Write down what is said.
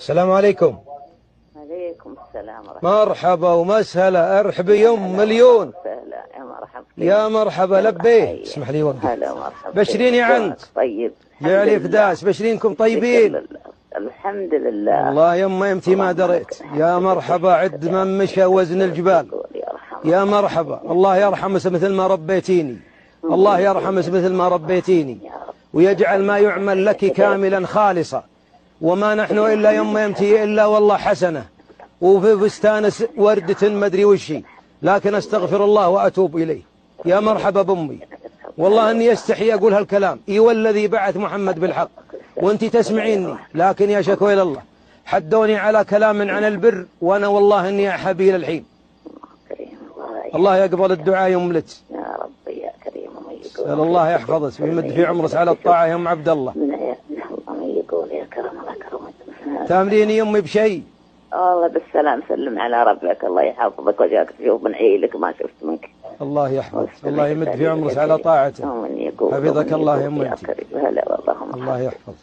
السلام عليكم. عليكم السلام ورحمة الله. مرحبا ومسهلا، ارحبي يوم مليون. الله. يا مرحبا يا مرحبا لبيه. اسمح لي وقف. هلا مرحبا. بشريني عنك. طيب. يا علي فداس، بشرينكم طيبين. الحمد لله. الله يما يمتي ما دريت. يا مرحبا، عد من مشى وزن الجبال. يا مرحبا، الله يرحمك مثل ما ربيتيني. الله يرحمك مثل ما ربيتيني، ويجعل ما يعمل لك كاملا خالصا. وما نحن إلا يما يمتي إلا والله حسنة، وفي بستان وردة مدري وشي، لكن أستغفر الله وأتوب إليه. يا مرحبا بأمي، والله أني أستحي أقول هالكلام. إي والذي بعث محمد بالحق وأنت تسمعيني، لكن يا شكوى إلى الله حدوني على كلام عن البر، وأنا والله أني أحبي الحين. الله يقبل الدعاء يوم لت. يا رب يا كريم. سأل الله يحفظك ويمد في عمرك على الطاعة يا أم عبد الله. يقول يا كرم الله كرمك. تامريني يمي بشيء؟ الله بالسلام، سلم على ربك، الله يحفظك وجاك تشوف من عيلك ما شفت منك. الله يحفظك، الله يمد في عمرك على طاعته. حفظك الله يا أمتي. هلا والله. الله يحفظ.